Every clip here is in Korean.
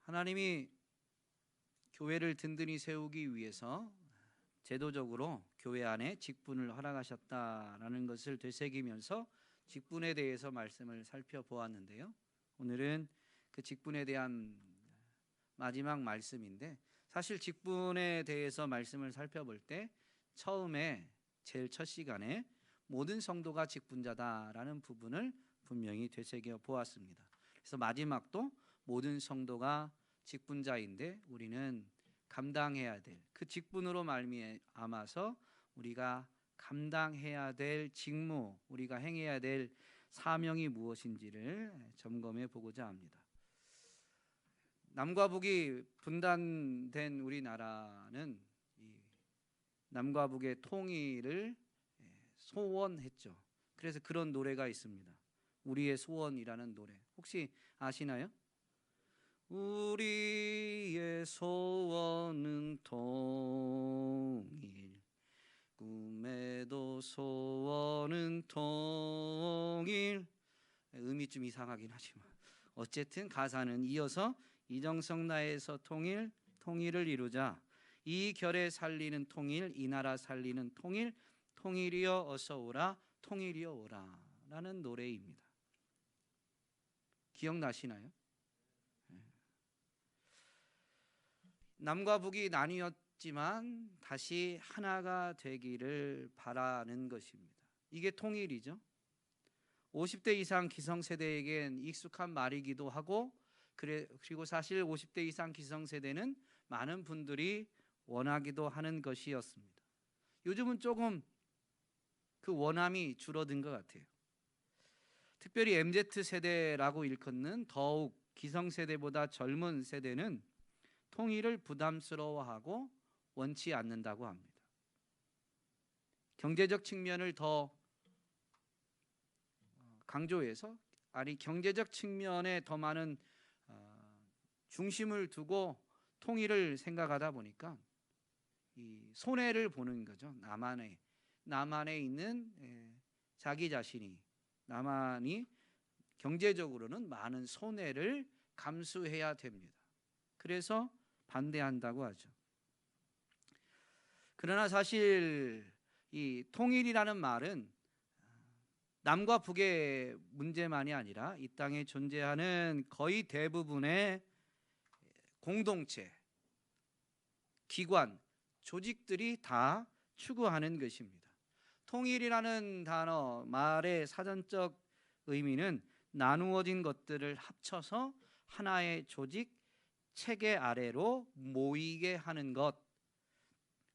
하나님이 교회를 든든히 세우기 위해서 제도적으로 교회 안에 직분을 허락하셨다라는 것을 되새기면서 직분에 대해서 말씀을 살펴보았는데요. 오늘은 그 직분에 대한 마지막 말씀인데, 사실 직분에 대해서 말씀을 살펴볼 때 처음에 제일 첫 시간에 모든 성도가 직분자다라는 부분을 분명히 되새겨 보았습니다. 그래서 마지막도 모든 성도가 직분자인데 우리는 감당해야 될 그 직분으로 말미암아서 우리가 감당해야 될 직무, 우리가 행해야 될 사명이 무엇인지를 점검해 보고자 합니다. 남과 북이 분단된 우리나라는 이 남과 북의 통일을 소원했죠. 그래서 그런 노래가 있습니다. 우리의 소원이라는 노래, 혹시 아시나요? 우리의 소원은 통일, 꿈에도 소원은 통일. 의미 좀 이상하긴 하지만 어쨌든 가사는 이어서 이정성 나에서 통일을 이루자. 이 결에 살리는 통일, 이 나라 살리는 통일, 통일이여 어서 오라, 통일이여 오라 라는 노래입니다. 기억나시나요? 남과 북이 나뉘었지만 다시 하나가 되기를 바라는 것입니다. 이게 통일이죠. 50대 이상 기성세대에겐 익숙한 말이기도 하고, 그리고 사실 50대 이상 기성세대는 많은 분들이 원하기도 하는 것이었습니다. 요즘은 조금 그 원함이 줄어든 것 같아요. 특별히 MZ세대라고 일컫는 더욱 기성세대보다 젊은 세대는 통일을 부담스러워하고 원치 않는다고 합니다. 경제적 측면을 더 강조해서, 경제적 측면에 더 많은 중심을 두고 통일을 생각하다 보니까 이 손해를 보는 거죠. 남한에 있는 자기 자신이, 남한이 경제적으로는 많은 손해를 감수해야 됩니다. 그래서 반대한다고 하죠. 그러나 사실 이 통일이라는 말은 남과 북의 문제만이 아니라 이 땅에 존재하는 거의 대부분의 공동체, 기관, 조직들이 다 추구하는 것입니다. 통일이라는 단어, 말의 사전적 의미는 나누어진 것들을 합쳐서 하나의 조직, 체계 아래로 모이게 하는 것,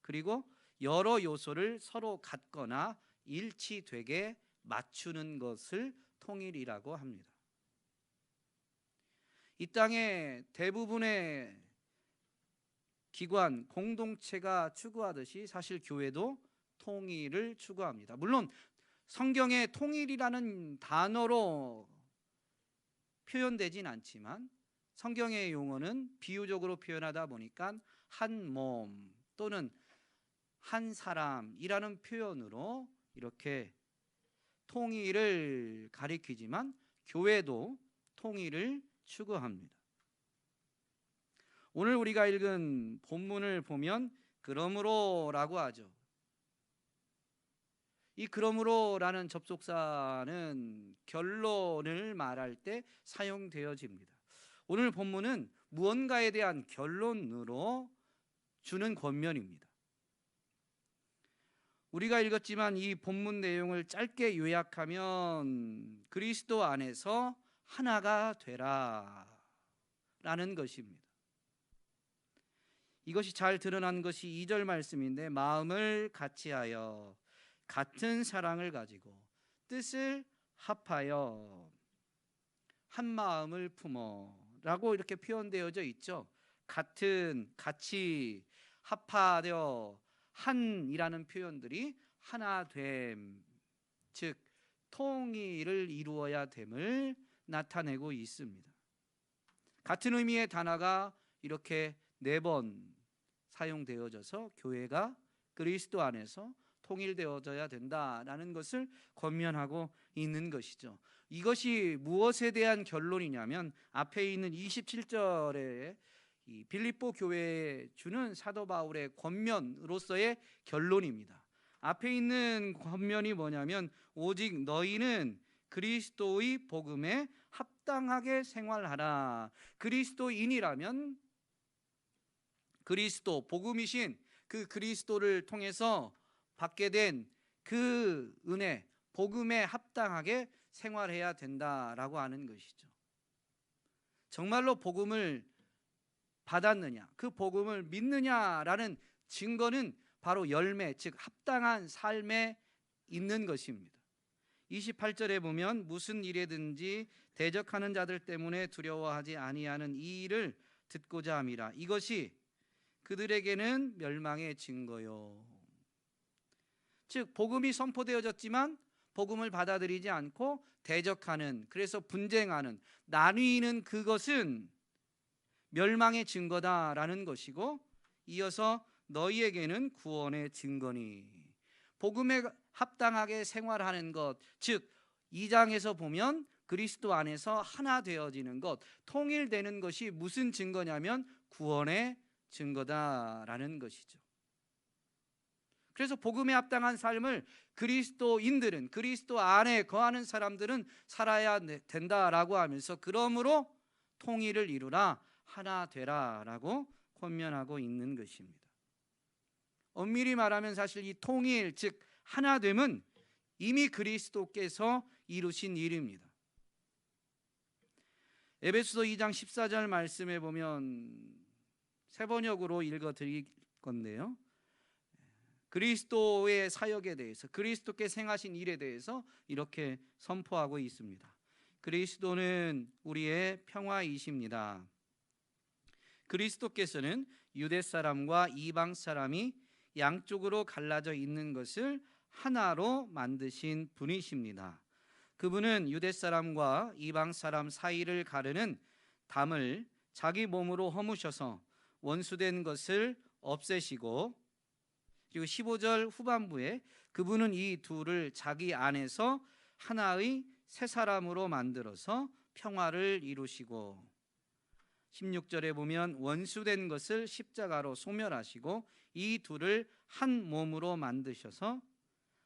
그리고 여러 요소를 서로 같거나 일치되게 맞추는 것을 통일이라고 합니다. 이 땅의 대부분의 기관, 공동체가 추구하듯이 사실 교회도 통일을 추구합니다. 물론 성경에 통일이라는 단어로 표현되진 않지만 성경의 용어는 비유적으로 표현하다 보니까 한 몸 또는 한 사람이라는 표현으로 이렇게 통일을 가리키지만 교회도 통일을 추구합니다. 오늘 우리가 읽은 본문을 보면 그러므로라고 하죠. 이 그러므로라는 접속사는 결론을 말할 때 사용되어집니다. 오늘 본문은 무언가에 대한 결론으로 주는 권면입니다. 우리가 읽었지만 이 본문 내용을 짧게 요약하면 그리스도 안에서 하나가 되라 라는 것입니다. 이것이 잘 드러난 것이 2절 말씀인데, 마음을 같이하여 같은 사랑을 가지고 뜻을 합하여 한 마음을 품어 라고 이렇게 표현되어져 있죠. 같이, 합하여, 한이라는 표현들이 하나됨, 즉 통일을 이루어야 됨을 나타내고 있습니다. 같은 의미의 단어가 이렇게 4번 사용되어져서 교회가 그리스도 안에서 통일되어져야 된다라는 것을 권면하고 있는 것이죠. 이것이 무엇에 대한 결론이냐면 앞에 있는 27절에 이 빌립보 교회에 주는 사도 바울의 권면으로서의 결론입니다. 앞에 있는 권면이 뭐냐면 오직 너희는 그리스도의 복음에 합당하게 생활하라. 그리스도인이라면 그리스도 복음이신 그 그리스도를 통해서 받게 된 그 은혜, 복음에 합당하게 생활해야 된다라고 하는 것이죠. 정말로 복음을 받았느냐, 그 복음을 믿느냐라는 증거는 바로 열매, 즉 합당한 삶에 있는 것입니다. 28절에 보면 무슨 일에든지 대적하는 자들 때문에 두려워하지 아니하는 이 일을 듣고자 함이라. 이것이 그들에게는 멸망의 증거요. 즉 복음이 선포되어졌지만 복음을 받아들이지 않고 대적하는, 그래서 분쟁하는, 나뉘는 그것은 멸망의 증거다라는 것이고, 이어서 너희에게는 구원의 증거니. 복음에 합당하게 생활하는 것, 즉 2장에서 보면 그리스도 안에서 하나 되어지는 것, 통일되는 것이 무슨 증거냐면 구원의 증거다라는 것이죠. 그래서 복음에 합당한 삶을 그리스도인들은, 그리스도 안에 거하는 사람들은 살아야 된다라고 하면서 그러므로 통일을 이루라, 하나 되라라고 권면하고 있는 것입니다. 엄밀히 말하면 사실 이 통일, 즉 하나됨은 이미 그리스도께서 이루신 일입니다. 에베소서 2장 14절 말씀에 보면 세 번역으로 읽어 드릴 건데요, 그리스도의 사역에 대해서, 그리스도께 행하신 일에 대해서 이렇게 선포하고 있습니다. 그리스도는 우리의 평화이십니다. 그리스도께서는 유대 사람과 이방 사람이 양쪽으로 갈라져 있는 것을 하나로 만드신 분이십니다. 그분은 유대 사람과 이방 사람 사이를 가르는 담을 자기 몸으로 허무셔서 원수된 것을 없애시고, 그리고 15절 후반부에 그분은 이 둘을 자기 안에서 하나의 새 사람으로 만들어서 평화를 이루시고, 16절에 보면 원수된 것을 십자가로 소멸하시고 이 둘을 한 몸으로 만드셔서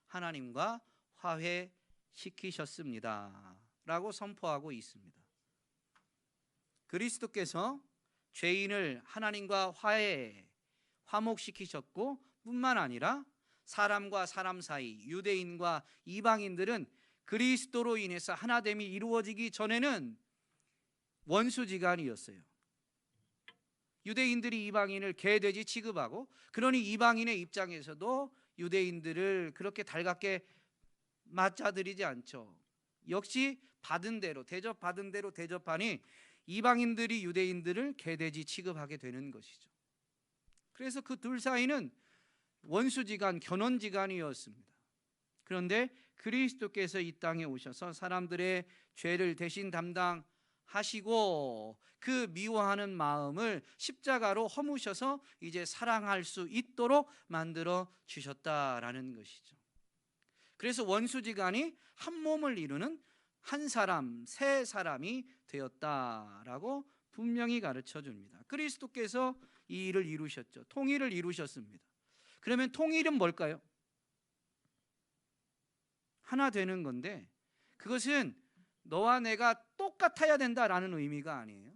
하나님과 화해시키셨습니다 라고 선포하고 있습니다. 그리스도께서 죄인을 하나님과 화목시키셨고, 뿐만 아니라 사람과 사람 사이, 유대인과 이방인들은 그리스도로 인해서 하나됨이 이루어지기 전에는 원수지간이었어요. 유대인들이 이방인을 개돼지 취급하고, 그러니 이방인의 입장에서도 유대인들을 그렇게 달갑게 맞아들이지 않죠. 역시 받은 대로, 대접받은 대로 대접하니 이방인들이 유대인들을 개돼지 취급하게 되는 것이죠. 그래서 그 둘 사이는 원수지간, 견원지간이었습니다. 그런데 그리스도께서 이 땅에 오셔서 사람들의 죄를 대신 담당하시고 그 미워하는 마음을 십자가로 허무셔서 이제 사랑할 수 있도록 만들어 주셨다라는 것이죠. 그래서 원수지간이 한 몸을 이루는 한 사람, 새 사람이 되었다라고 분명히 가르쳐 줍니다. 그리스도께서 이 일을 이루셨죠. 통일을 이루셨습니다. 그러면 통일은 뭘까요? 하나 되는 건데, 그것은 너와 내가 똑같아야 된다라는 의미가 아니에요.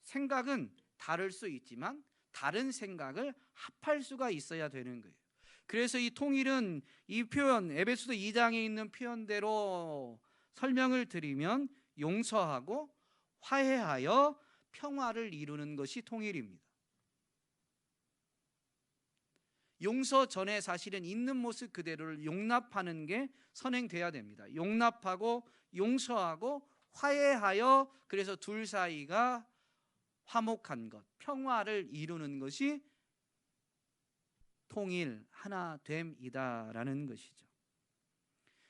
생각은 다를 수 있지만 다른 생각을 합할 수가 있어야 되는 거예요. 그래서 이 통일은 이 표현, 에베소서 2장에 있는 표현대로 설명을 드리면 용서하고 화해하여 평화를 이루는 것이 통일입니다. 용서 전에 사실은 있는 모습 그대로를 용납하는 게 선행돼야 됩니다. 용납하고 용서하고 화해하여, 그래서 둘 사이가 화목한 것, 평화를 이루는 것이 통일, 하나됨이다라는 것이죠.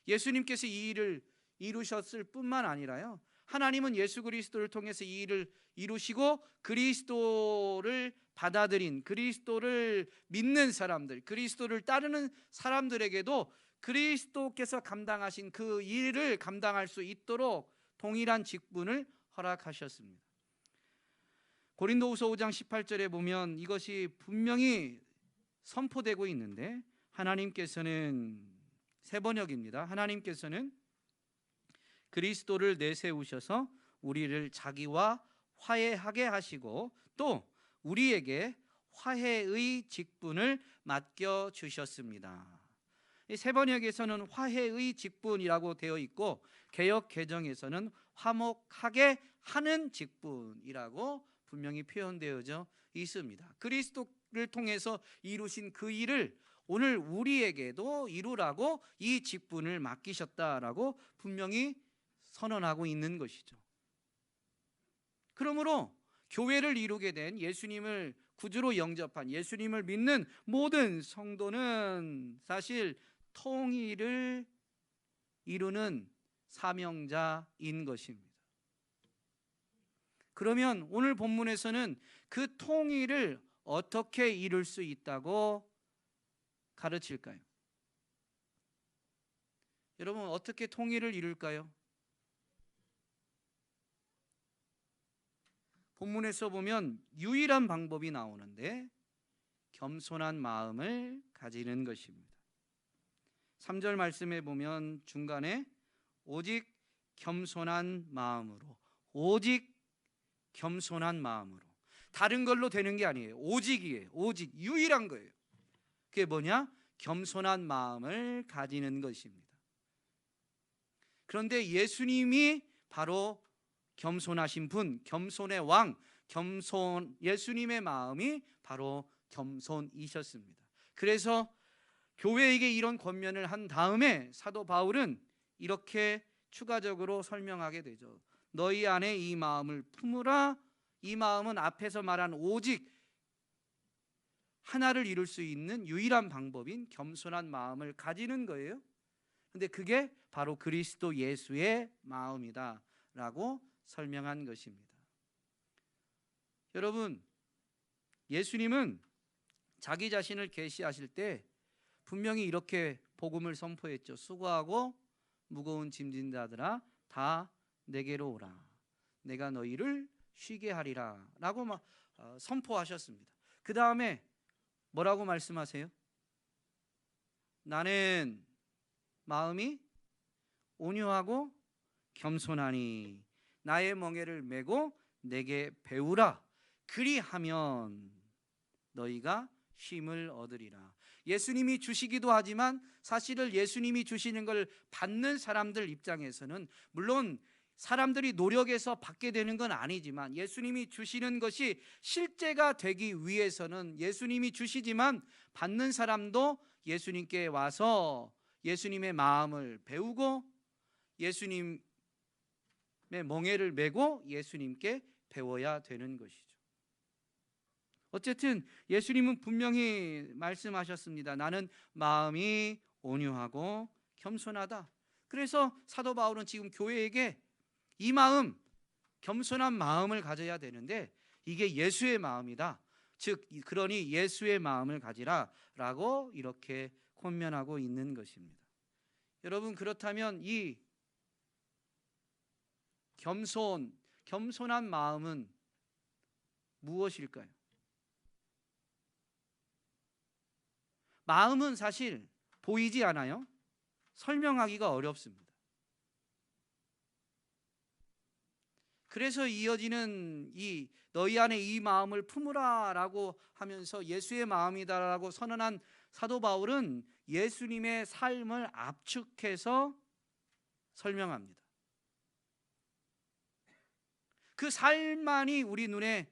예수님께서 이 일을 이루셨을 뿐만 아니라요, 하나님은 예수 그리스도를 통해서 이 일을 이루시고 그리스도를 받아들인 그리스도를 믿는 사람들, 그리스도를 따르는 사람들에게도 그리스도께서 감당하신 그 일을 감당할 수 있도록 동일한 직분을 허락하셨습니다. 고린도후서 5장 18절에 보면 이것이 분명히 선포되고 있는데, 하나님께서는, 세 번역입니다. 하나님께서는 그리스도를 내세우셔서 우리를 자기와 화해하게 하시고 또 우리에게 화해의 직분을 맡겨 주셨습니다. 이 세 번역에서는 화해의 직분이라고 되어 있고, 개역 개정에서는 화목하게 하는 직분이라고 분명히 표현되어져 있습니다. 그리스도를 통해서 이루신 그 일을 오늘 우리에게도 이루라고 이 직분을 맡기셨다라고 분명히 선언하고 있는 것이죠. 그러므로 교회를 이루게 된, 예수님을 구주로 영접한, 예수님을 믿는 모든 성도는 사실 통일을 이루는 사명자인 것입니다. 그러면 오늘 본문에서는 그 통일을 어떻게 이룰 수 있다고 가르칠까요? 여러분, 어떻게 통일을 이룰까요? 본문에서 보면 유일한 방법이 나오는데, 겸손한 마음을 가지는 것입니다. 3절 말씀에 보면 중간에 오직 겸손한 마음으로, 오직 겸손한 마음으로, 다른 걸로 되는 게 아니에요. 오직이에요. 오직, 유일한 거예요. 그게 뭐냐? 겸손한 마음을 가지는 것입니다. 그런데 예수님이 바로 겸손하신 분, 겸손의 왕, 예수님의 마음이 바로 겸손이셨습니다. 그래서 교회에게 이런 권면을 한 다음에 사도 바울은 이렇게 추가적으로 설명하게 되죠. 너희 안에 이 마음을 품으라. 이 마음은 앞에서 말한 오직 하나를 이룰 수 있는 유일한 방법인 겸손한 마음을 가지는 거예요. 근데 그게 바로 그리스도 예수의 마음이다 라고 설명한 것입니다. 여러분, 예수님은 자기 자신을 계시하실 때 분명히 이렇게 복음을 선포했죠. 수고하고 무거운 짐진 자들아 다 내게로 오라. 내가 너희를 쉬게 하리라 라고 선포하셨습니다. 그 다음에 뭐라고 말씀하세요? 나는 마음이 온유하고 겸손하니 나의 멍에를 메고 내게 배우라. 그리하면 너희가 쉼을 얻으리라. 예수님이 주시기도 하지만 사실은 예수님이 주시는 걸 받는 사람들 입장에서는, 물론 사람들이 노력해서 받게 되는 건 아니지만, 예수님이 주시는 것이 실제가 되기 위해서는 예수님이 주시지만 받는 사람도 예수님께 와서 예수님의 마음을 배우고 예수님의 멍에를 메고 예수님께 배워야 되는 것이죠. 어쨌든 예수님은 분명히 말씀하셨습니다. 나는 마음이 온유하고 겸손하다. 그래서 사도 바울은 지금 교회에게 이 마음, 겸손한 마음을 가져야 되는데 이게 예수의 마음이다. 즉 그러니 예수의 마음을 가지라 라고 이렇게 권면하고 있는 것입니다. 여러분, 그렇다면 이 겸손한 마음은 무엇일까요? 마음은 사실 보이지 않아요. 설명하기가 어렵습니다. 그래서 이어지는 이 너희 안에 이 마음을 품으라 라고 하면서 예수의 마음이다라고 선언한 사도 바울은 예수님의 삶을 압축해서 설명합니다. 그 삶만이 우리 눈에,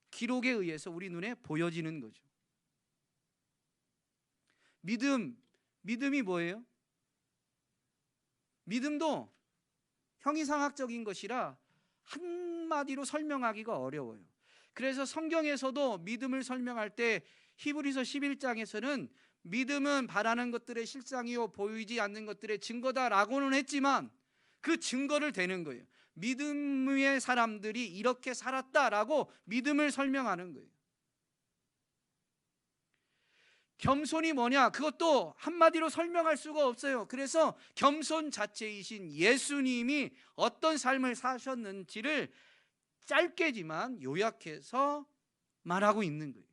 기록에 의해서 우리 눈에 보여지는 거죠. 믿음이 뭐예요? 믿음도 형이상학적인 것이라 한마디로 설명하기가 어려워요. 그래서 성경에서도 믿음을 설명할 때 히브리서 11장에서는 믿음은 바라는 것들의 실상이요 보이지 않는 것들의 증거다라고는 했지만 그 증거를 대는 거예요. 믿음의 사람들이 이렇게 살았다라고 믿음을 설명하는 거예요. 겸손이 뭐냐? 그것도 한마디로 설명할 수가 없어요. 그래서 겸손 자체이신 예수님이 어떤 삶을 사셨는지를 짧게지만 요약해서 말하고 있는 거예요.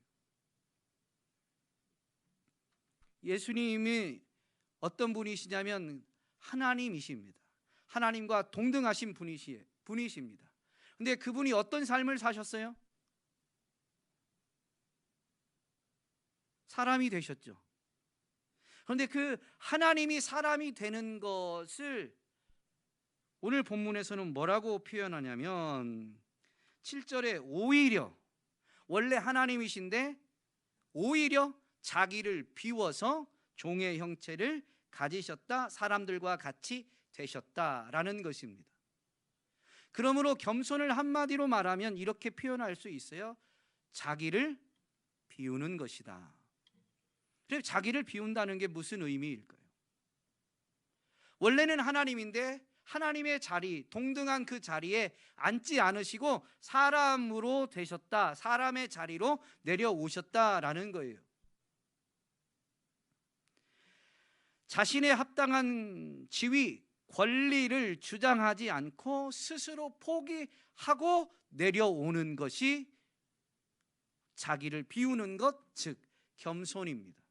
예수님이 어떤 분이시냐면 하나님이십니다. 하나님과 동등하신 분이십니다. 근데 그분이 어떤 삶을 사셨어요? 사람이 되셨죠. 그런데 그 하나님이 사람이 되는 것을 오늘 본문에서는 뭐라고 표현하냐면 7절에 오히려, 원래 하나님이신데 오히려 자기를 비워서 종의 형체를 가지셨다, 사람들과 같이 되셨다라는 것입니다. 그러므로 겸손을 한마디로 말하면 이렇게 표현할 수 있어요. 자기를 비우는 것이다. 그럼 자기를 비운다는 게 무슨 의미일까요? 원래는 하나님인데 하나님의 자리, 동등한 그 자리에 앉지 않으시고 사람으로 되셨다, 사람의 자리로 내려오셨다라는 거예요. 자신의 합당한 지위, 권리를 주장하지 않고 스스로 포기하고 내려오는 것이 자기를 비우는 것, 즉 겸손입니다.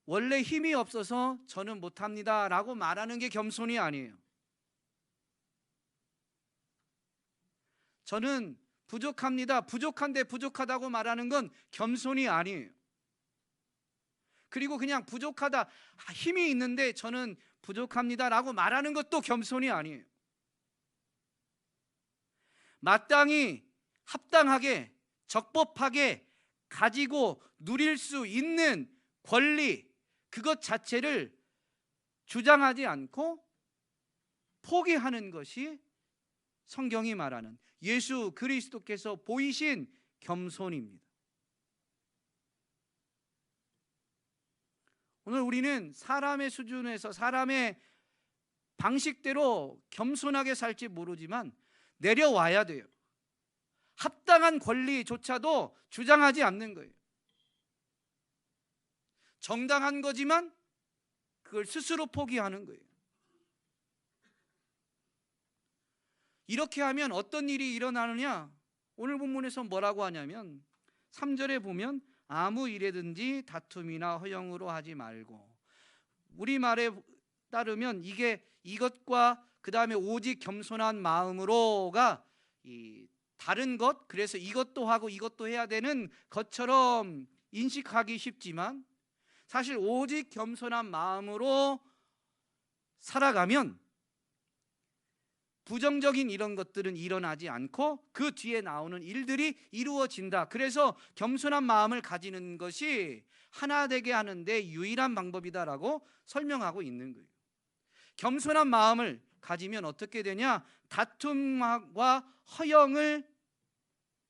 원래 힘이 없어서 저는 못합니다 라고 말하는 게 겸손이 아니에요. 저는 부족합니다, 부족한데 부족하다고 말하는 건 겸손이 아니에요. 그리고 그냥 부족하다, 힘이 있는데 저는 부족합니다 라고 말하는 것도 겸손이 아니에요. 마땅히 합당하게 적법하게 가지고 누릴 수 있는 권리, 그것 자체를 주장하지 않고 포기하는 것이 성경이 말하는 예수 그리스도께서 보이신 겸손입니다. 오늘 우리는 사람의 수준에서 사람의 방식대로 겸손하게 살지 모르지만 내려와야 돼요. 합당한 권리조차도 주장하지 않는 거예요. 정당한 거지만 그걸 스스로 포기하는 거예요. 이렇게 하면 어떤 일이 일어나느냐? 오늘 본문에서 뭐라고 하냐면 3절에 보면 아무 일에든지 다툼이나 허영으로 하지 말고, 우리말에 따르면 이것과 그 다음에 오직 겸손한 마음으로가 다른 것, 그래서 이것도 하고 이것도 해야 되는 것처럼 인식하기 쉽지만 사실 오직 겸손한 마음으로 살아가면 부정적인 이런 것들은 일어나지 않고 그 뒤에 나오는 일들이 이루어진다. 그래서 겸손한 마음을 가지는 것이 하나 되게 하는데 유일한 방법이다라고 설명하고 있는 거예요. 겸손한 마음을 가지면 어떻게 되냐? 다툼과 허영을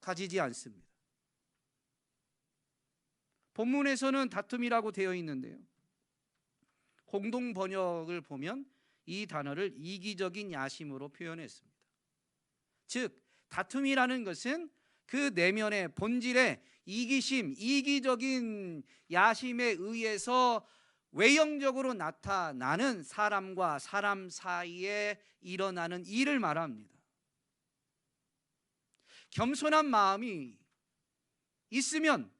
가지지 않습니다. 본문에서는 다툼이라고 되어 있는데요, 공동 번역을 보면 이 단어를 이기적인 야심으로 표현했습니다. 즉 다툼이라는 것은 그 내면의 본질의 이기심, 이기적인 야심에 의해서 외형적으로 나타나는 사람과 사람 사이에 일어나는 일을 말합니다. 겸손한 마음이 있으면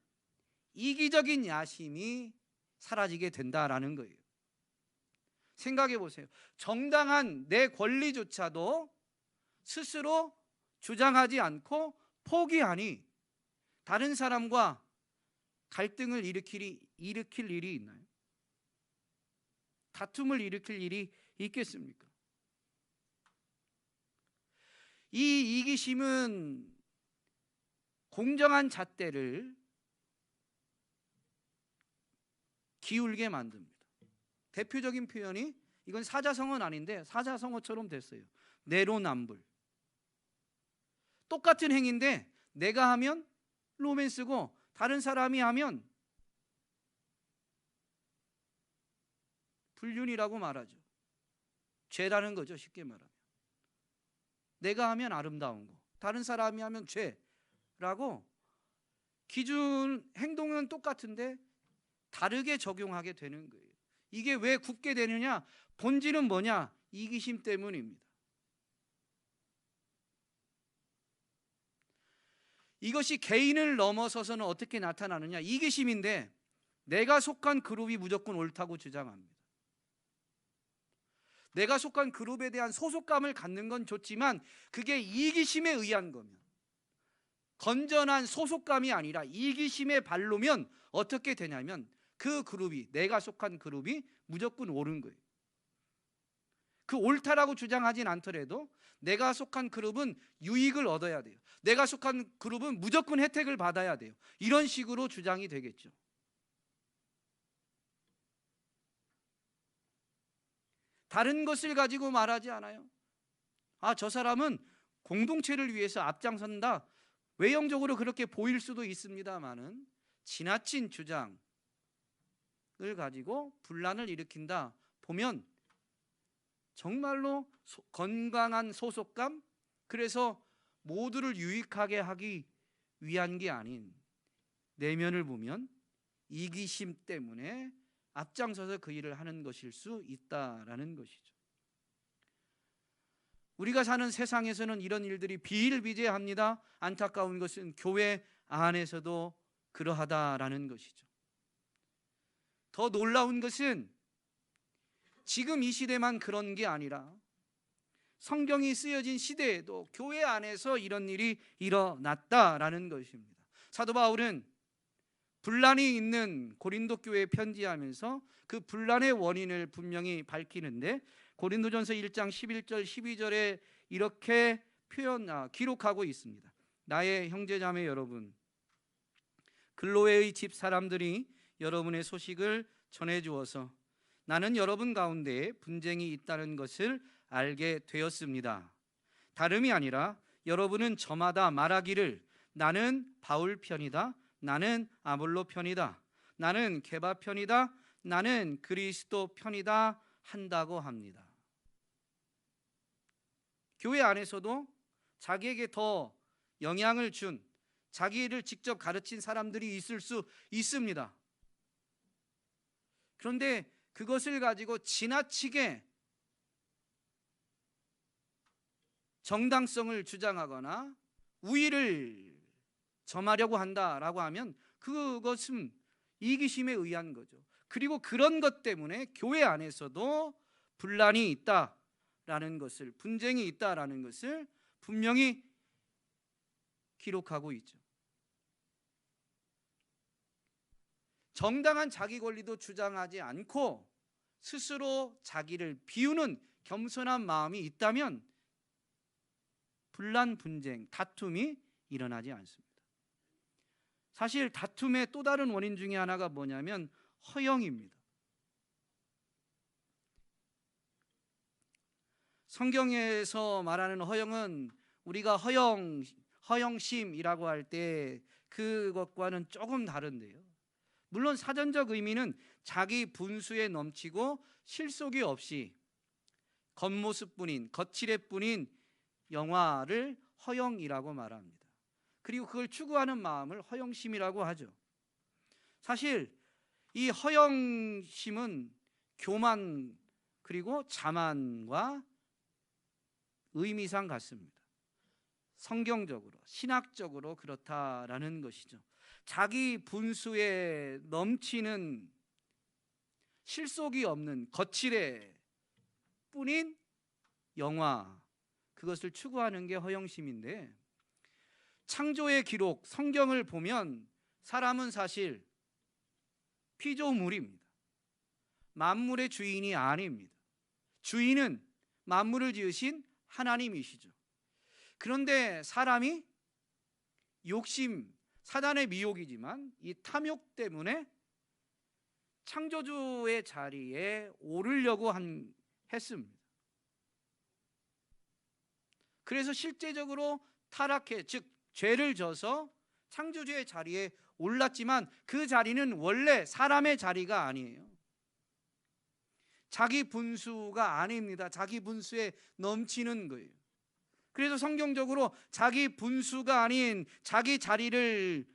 이기적인 야심이 사라지게 된다라는 거예요. 생각해 보세요. 정당한 내 권리조차도 스스로 주장하지 않고 포기하니 다른 사람과 갈등을 일으킬 일이 있나요? 다툼을 일으킬 일이 있겠습니까? 이 이기심은 공정한 잣대를 기울게 만듭니다. 대표적인 표현이, 이건 사자성어는 아닌데 사자성어처럼 됐어요. 내로남불. 똑같은 행위인데 내가 하면 로맨스고 다른 사람이 하면 불륜이라고 말하죠. 죄라는 거죠, 쉽게 말하면. 내가 하면 아름다운 거, 다른 사람이 하면 죄. 라고 기준 행동은 똑같은데 다르게 적용하게 되는 거예요. 이게 왜 굳게 되느냐? 본질은 뭐냐? 이기심 때문입니다. 이것이 개인을 넘어서서는 어떻게 나타나느냐? 이기심인데 내가 속한 그룹이 무조건 옳다고 주장합니다. 내가 속한 그룹에 대한 소속감을 갖는 건 좋지만 그게 이기심에 의한 거면, 건전한 소속감이 아니라 이기심의 발로면 어떻게 되냐면 그 그룹이, 내가 속한 그룹이 무조건 옳은 거예요. 그 옳다라고 주장하진 않더라도 내가 속한 그룹은 유익을 얻어야 돼요. 내가 속한 그룹은 무조건 혜택을 받아야 돼요. 이런 식으로 주장이 되겠죠. 다른 것을 가지고 말하지 않아요. 저 사람은 공동체를 위해서 앞장선다. 외형적으로 그렇게 보일 수도 있습니다만은 지나친 주장을 가지고 분란을 일으킨다 보면 정말로 건강한 소속감, 그래서 모두를 유익하게 하기 위한 게 아닌, 내면을 보면 이기심 때문에 앞장서서 그 일을 하는 것일 수 있다라는 것이죠. 우리가 사는 세상에서는 이런 일들이 비일비재합니다. 안타까운 것은 교회 안에서도 그러하다라는 것이죠. 더 놀라운 것은 지금 이 시대만 그런 게 아니라 성경이 쓰여진 시대에도 교회 안에서 이런 일이 일어났다라는 것입니다. 사도 바울은 분란이 있는 고린도 교회에 편지하면서 그 분란의 원인을 분명히 밝히는데, 고린도전서 1장 11절 12절에 이렇게 기록하고 있습니다. 나의 형제자매 여러분, 글로에의 집 사람들이 여러분의 소식을 전해주어서 나는 여러분 가운데 분쟁이 있다는 것을 알게 되었습니다. 다름이 아니라 여러분은 저마다 말하기를 나는 바울 편이다, 나는 아볼로 편이다, 나는 게바 편이다, 나는 그리스도 편이다 한다고 합니다. 교회 안에서도 자기에게 더 영향을 준, 자기를 직접 가르친 사람들이 있을 수 있습니다. 그런데 그것을 가지고 지나치게 정당성을 주장하거나 우위를 점하려고 한다라고 하면 그것은 이기심에 의한 거죠. 그리고 그런 것 때문에 교회 안에서도 분란이 있다라는 것을, 분쟁이 있다라는 것을 분명히 기록하고 있죠. 정당한 자기 권리도 주장하지 않고 스스로 자기를 비우는 겸손한 마음이 있다면 분란, 분쟁, 다툼이 일어나지 않습니다. 사실 다툼의 또 다른 원인 중에 하나가 뭐냐면 허영입니다. 성경에서 말하는 허영은 우리가 허영심이라고 할 때 그것과는 조금 다른데요. 물론 사전적 의미는 자기 분수에 넘치고 실속이 없이 겉모습뿐인, 거칠애뿐인 영화를 허영이라고 말합니다. 그리고 그걸 추구하는 마음을 허영심이라고 하죠. 사실 이 허영심은 교만 그리고 자만과 의미상 같습니다. 성경적으로, 신학적으로 그렇다라는 것이죠. 자기 분수에 넘치는 실속이 없는 거칠애 뿐인 영화, 그것을 추구하는 게 허영심인데, 창조의 기록, 성경을 보면 사람은 사실 피조물입니다. 만물의 주인이 아닙니다. 주인은 만물을 지으신 하나님이시죠. 그런데 사람이 욕심, 사단의 미혹이지만 이 탐욕 때문에 창조주의 자리에 오르려고 했습니다. 그래서 실제적으로 타락해, 즉 죄를 져서 창조주의 자리에 올랐지만 그 자리는 원래 사람의 자리가 아니에요. 자기 분수가 아닙니다. 자기 분수에 넘치는 거예요. 그래서 성경적으로 자기 분수가 아닌 자기 자리를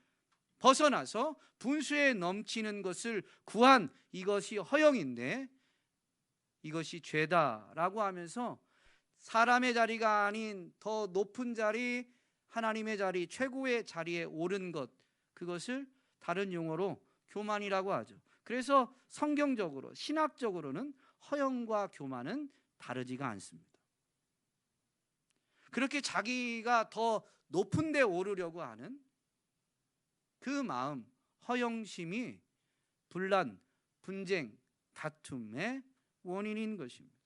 벗어나서 분수에 넘치는 것을 구한 이것이 허영인데 이것이 죄다라고 하면서 사람의 자리가 아닌 더 높은 자리, 하나님의 자리, 최고의 자리에 오른 것, 그것을 다른 용어로 교만이라고 하죠. 그래서 성경적으로, 신학적으로는 허영과 교만은 다르지가 않습니다. 그렇게 자기가 더 높은 데 오르려고 하는 그 마음, 허영심이 분란, 분쟁, 다툼의 원인인 것입니다.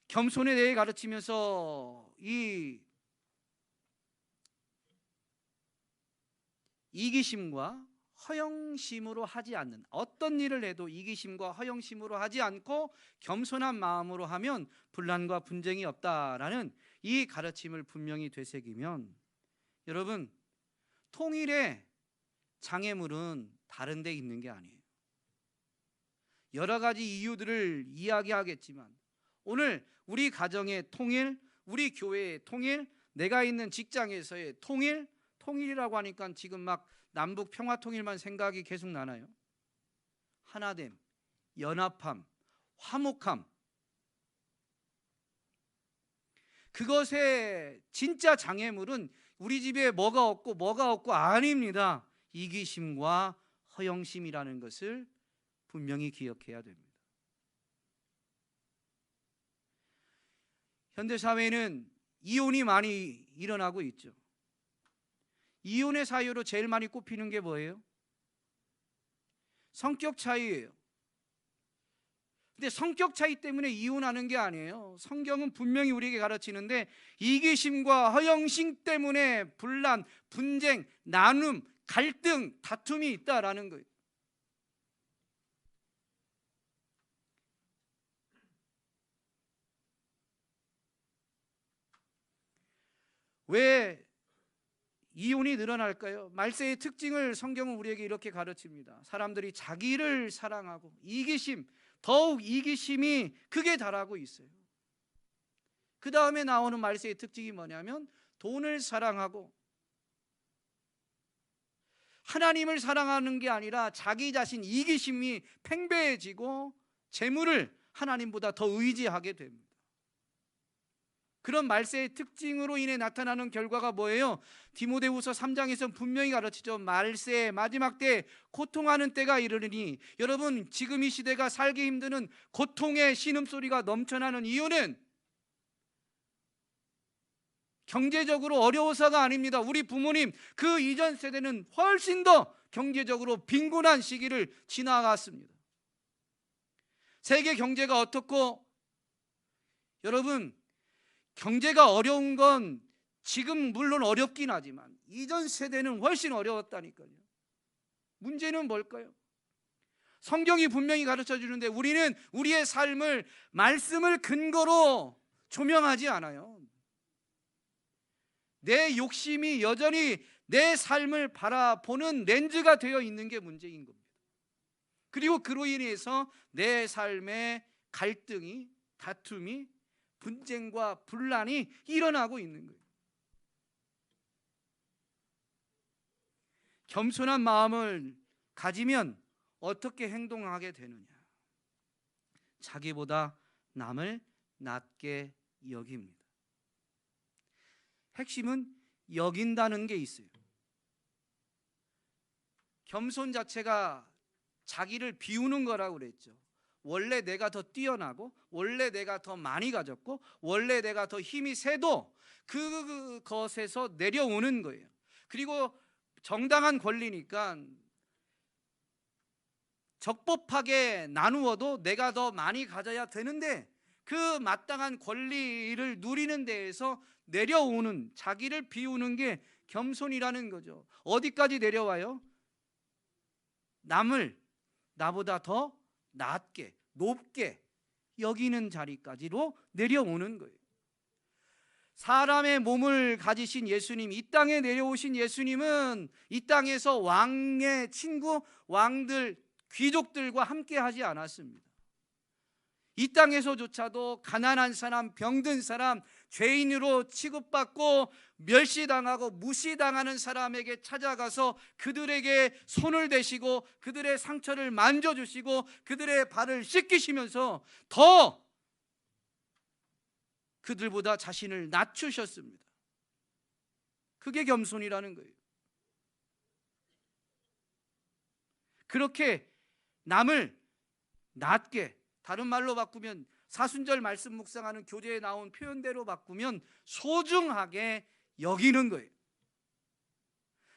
겸손에 대해 가르치면서 이 이기심과 허영심으로 하지 않는, 어떤 일을 해도 이기심과 허영심으로 하지 않고 겸손한 마음으로 하면 분란과 분쟁이 없다라는 이 가르침을 분명히 되새기면, 여러분, 통일의 장애물은 다른 데 있는 게 아니에요. 여러 가지 이유들을 이야기하겠지만 오늘 우리 가정의 통일, 우리 교회의 통일, 내가 있는 직장에서의 통일, 통일이라고 하니까 지금 막 남북 평화 통일만 생각이 계속 나나요? 하나됨, 연합함, 화목함, 그것의 진짜 장애물은 우리 집에 뭐가 없고 아닙니다. 이기심과 허영심이라는 것을 분명히 기억해야 됩니다. 현대사회는 이혼이 많이 일어나고 있죠. 이혼의 사유로 제일 많이 꼽히는 게 뭐예요? 성격 차이예요. 근데 성격 차이 때문에 이혼하는 게 아니에요. 성경은 분명히 우리에게 가르치는데 이기심과 허영심 때문에 분란, 분쟁, 나눔, 갈등, 다툼이 있다라는 거예요. 왜 이혼이 늘어날까요? 말세의 특징을 성경은 우리에게 이렇게 가르칩니다. 사람들이 자기를 사랑하고 이기심, 더욱 이기심이 극에 달하고 있어요. 그 다음에 나오는 말세의 특징이 뭐냐면 돈을 사랑하고, 하나님을 사랑하는 게 아니라 자기 자신 이기심이 팽배해지고 재물을 하나님보다 더 의지하게 됩니다. 그런 말세의 특징으로 인해 나타나는 결과가 뭐예요? 디모데후서 3장에서 분명히 가르치죠. 말세의 마지막 때 고통하는 때가 이르르니, 여러분 지금 이 시대가 살기 힘드는 고통의 신음소리가 넘쳐나는 이유는 경제적으로 어려워서가 아닙니다. 우리 부모님 그 이전 세대는 훨씬 더 경제적으로 빈곤한 시기를 지나갔습니다. 세계 경제가 어떻고, 여러분 경제가 어려운 건 지금 물론 어렵긴 하지만 이전 세대는 훨씬 어려웠다니까요. 문제는 뭘까요? 성경이 분명히 가르쳐 주는데 우리는 우리의 삶을 말씀을 근거로 조명하지 않아요. 내 욕심이 여전히 내 삶을 바라보는 렌즈가 되어 있는 게 문제인 겁니다. 그리고 그로 인해서 내 삶의 갈등이, 다툼이, 분쟁과 분란이 일어나고 있는 거예요. 겸손한 마음을 가지면 어떻게 행동하게 되느냐? 자기보다 남을 낮게 여깁니다. 핵심은 여긴다는 게 있어요. 겸손 자체가 자기를 비우는 거라고 그랬죠. 원래 내가 더 뛰어나고, 원래 내가 더 많이 가졌고, 원래 내가 더 힘이 세도 그것에서 내려오는 거예요. 그리고 정당한 권리니까 적법하게 나누어도 내가 더 많이 가져야 되는데, 그 마땅한 권리를 누리는 데에서 내려오는, 자기를 비우는 게 겸손이라는 거죠. 어디까지 내려와요? 남을 나보다 더 낮게, 높게 여기는 자리까지로 내려오는 거예요. 사람의 몸을 가지신 예수님, 이 땅에 내려오신 예수님은 이 땅에서 왕의 친구, 왕들, 귀족들과 함께 하지 않았습니다. 이 땅에서조차도 가난한 사람, 병든 사람, 죄인으로 취급받고 멸시당하고 무시당하는 사람에게 찾아가서 그들에게 손을 대시고 그들의 상처를 만져주시고 그들의 발을 씻기시면서 더 그들보다 자신을 낮추셨습니다. 그게 겸손이라는 거예요. 그렇게 남을 낮게, 다른 말로 바꾸면 사순절 말씀 묵상하는 교재에 나온 표현대로 바꾸면 소중하게 여기는 거예요.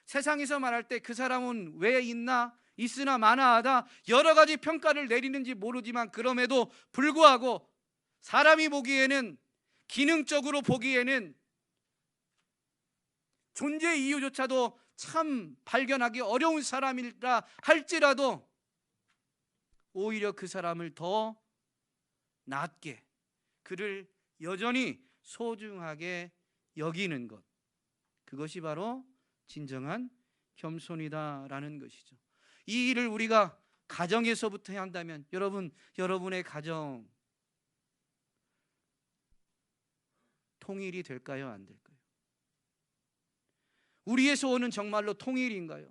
세상에서 말할 때 그 사람은 왜 있나, 있으나 마나하다 여러 가지 평가를 내리는지 모르지만 그럼에도 불구하고 사람이 보기에는, 기능적으로 보기에는 존재 이유조차도 참 발견하기 어려운 사람이라 할지라도 오히려 그 사람을 더 낮게, 그를 여전히 소중하게 여기는 것, 그것이 바로 진정한 겸손이다라는 것이죠. 이 일을 우리가 가정에서부터 해야 한다면 여러분의 가정 통일이 될까요? 안 될까요? 우리에서 오는 정말로 통일인가요?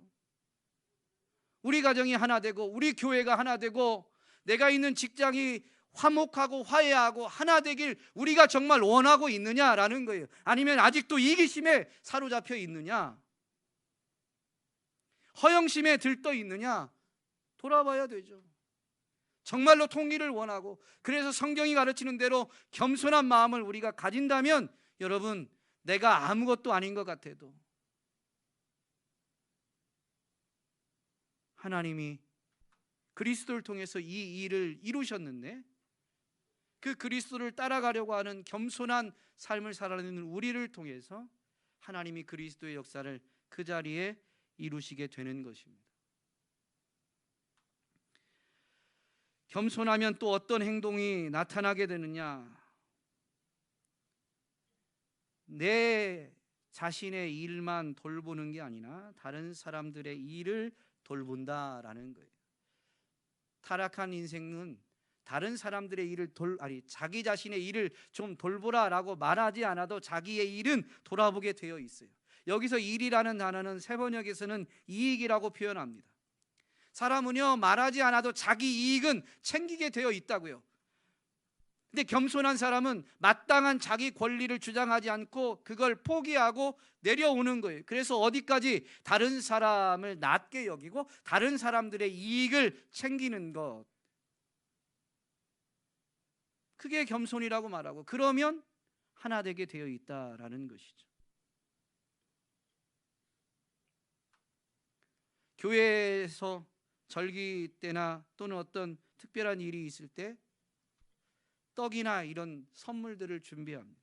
우리 가정이 하나 되고 우리 교회가 하나 되고 내가 있는 직장이 화목하고 화해하고 하나 되길 우리가 정말 원하고 있느냐라는 거예요. 아니면 아직도 이기심에 사로잡혀 있느냐, 허영심에 들떠 있느냐 돌아봐야 되죠. 정말로 통일을 원하고, 그래서 성경이 가르치는 대로 겸손한 마음을 우리가 가진다면 여러분, 내가 아무것도 아닌 것 같아도 하나님이 그리스도를 통해서 이 일을 이루셨는데 그 그리스도를 따라가려고 하는 겸손한 삶을 살아내는 우리를 통해서 하나님이 그리스도의 역사를 그 자리에 이루시게 되는 것입니다. 겸손하면 또 어떤 행동이 나타나게 되느냐? 내 자신의 일만 돌보는 게 아니라 다른 사람들의 일을 돌본다라는 거예요. 타락한 인생은 다른 사람들의 일을 자기 자신의 일을 좀 돌보라라고 말하지 않아도 자기의 일은 돌아보게 되어 있어요. 여기서 일이라는 단어는 세번역에서는 이익이라고 표현합니다. 사람은요, 말하지 않아도 자기 이익은 챙기게 되어 있다고요. 근데 겸손한 사람은 마땅한 자기 권리를 주장하지 않고 그걸 포기하고 내려오는 거예요. 그래서 어디까지 다른 사람을 낮게 여기고 다른 사람들의 이익을 챙기는 것, 그게 겸손이라고 말하고, 그러면 하나 되게 되어 있다라는 것이죠. 교회에서 절기 때나 또는 어떤 특별한 일이 있을 때 떡이나 이런 선물들을 준비합니다.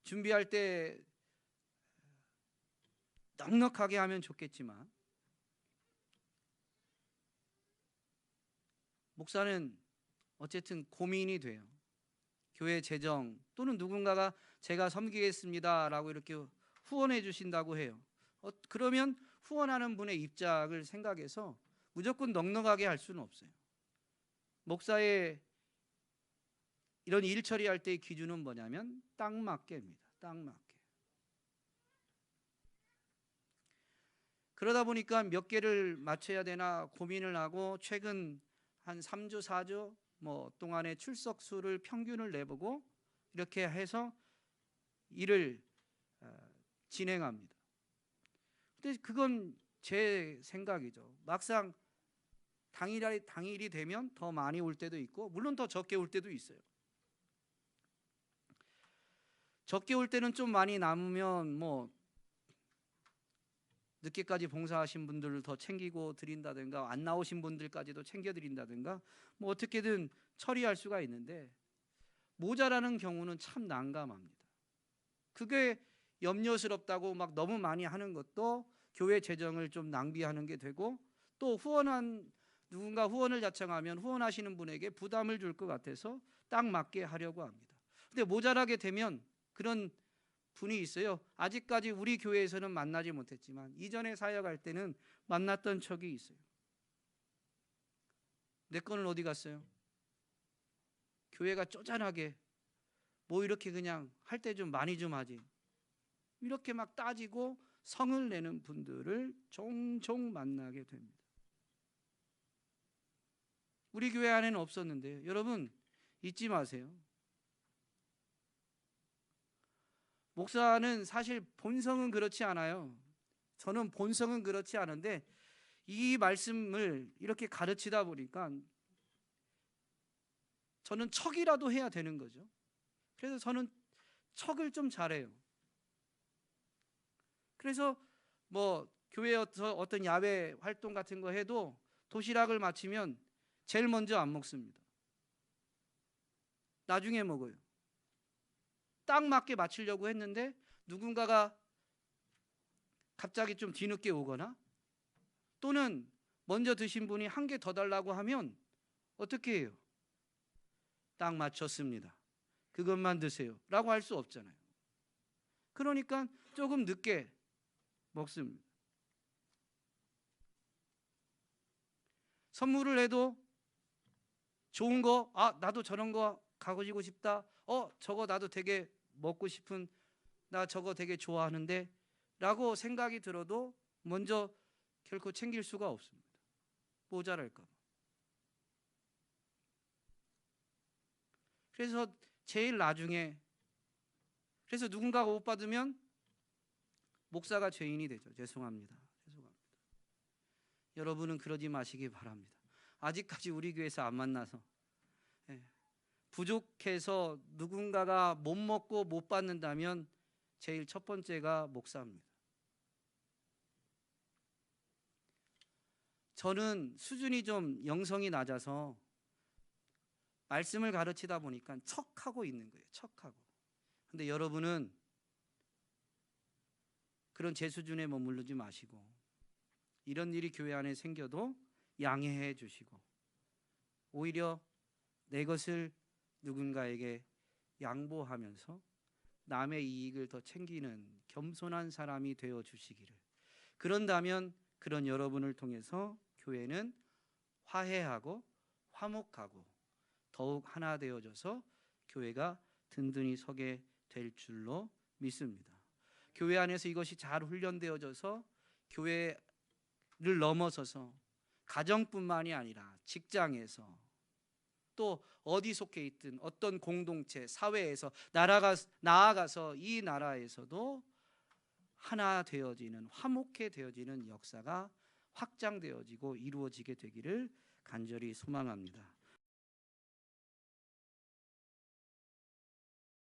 준비할 때 넉넉하게 하면 좋겠지만 목사는 어쨌든 고민이 돼요. 교회 재정 또는 누군가가 제가 섬기겠습니다 라고 이렇게 후원해 주신다고 해요. 그러면 후원하는 분의 입장을 생각해서 무조건 넉넉하게 할 수는 없어요. 목사의 이런 일 처리할 때의 기준은 뭐냐면 딱 맞게입니다. 딱 맞게. 그러다 보니까 몇 개를 맞춰야 되나 고민을 하고 최근 한 3주 4주 동안의 출석수를 평균을 내보고 이렇게 해서 일을 진행합니다. 근데 그건 제 생각이죠. 막상 당일이 되면 더 많이 올 때도 있고 물론 더 적게 올 때도 있어요. 적게 올 때는 좀 많이 남으면 늦게까지 봉사하신 분들을 더 챙기고 드린다든가 안 나오신 분들까지도 챙겨 드린다든가 어떻게든 처리할 수가 있는데, 모자라는 경우는 참 난감합니다. 그게 염려스럽다고 막 너무 많이 하는 것도 교회 재정을 좀 낭비하는 게 되고, 또 누군가 후원을 자청하면 후원하시는 분에게 부담을 줄 것 같아서 딱 맞게 하려고 합니다. 근데 모자라게 되면 그런 분이 있어요. 아직까지 우리 교회에서는 만나지 못했지만 이전에 사역할 때는 만났던 적이 있어요. 내 거는 어디 갔어요? 교회가 쪼잔하게 뭐 이렇게 그냥 할 때 좀 많이 좀 하지, 이렇게 막 따지고 성을 내는 분들을 종종 만나게 됩니다. 우리 교회 안에는 없었는데요. 여러분 잊지 마세요. 목사는 사실 본성은 그렇지 않아요. 저는 본성은 그렇지 않은데 이 말씀을 이렇게 가르치다 보니까 저는 척이라도 해야 되는 거죠. 그래서 저는 척을 좀 잘해요. 그래서 뭐 교회에서 어떤 야외 활동 같은 거 해도 도시락을 마치면 제일 먼저 안 먹습니다. 나중에 먹어요. 딱 맞게 맞추려고 했는데 누군가가 갑자기 좀 뒤늦게 오거나 또는 먼저 드신 분이 한 개 더 달라고 하면 어떻게 해요? 딱 맞췄습니다. 그것만 드세요 라고 할 수 없잖아요. 그러니까 조금 늦게 먹습니다. 선물을 해도 좋은 거, 나도 저런 거 가지고 싶다. 저거 나도 되게 먹고 싶은, 나 저거 되게 좋아하는데 라고 생각이 들어도 먼저 결코 챙길 수가 없습니다. 모자랄까 봐. 그래서 제일 나중에, 그래서 누군가가 못 받으면 목사가 죄인이 되죠. 죄송합니다. 여러분은 그러지 마시기 바랍니다. 아직까지 우리 교회에서 안 만나서 부족해서 누군가가 못 먹고 못 받는다면 제일 첫 번째가 목사입니다. 저는 수준이 좀 영성이 낮아서 말씀을 가르치다 보니까 척하고 있는 거예요. 척하고. 근데 여러분은 그런 제 수준에 머무르지 마시고 이런 일이 교회 안에 생겨도 양해해 주시고 오히려 내 것을 누군가에게 양보하면서 남의 이익을 더 챙기는 겸손한 사람이 되어 주시기를. 그런다면 그런 여러분을 통해서 교회는 화해하고 화목하고 더욱 하나 되어져서 교회가 든든히 서게 될 줄로 믿습니다. 교회 안에서 이것이 잘 훈련되어져서 교회를 넘어서서 가정뿐만이 아니라 직장에서 또 어디 속해 있든 어떤 공동체, 사회에서 나아가서 이 나라에서도 하나 되어지는, 화목해 되어지는 역사가 확장되어지고 이루어지게 되기를 간절히 소망합니다.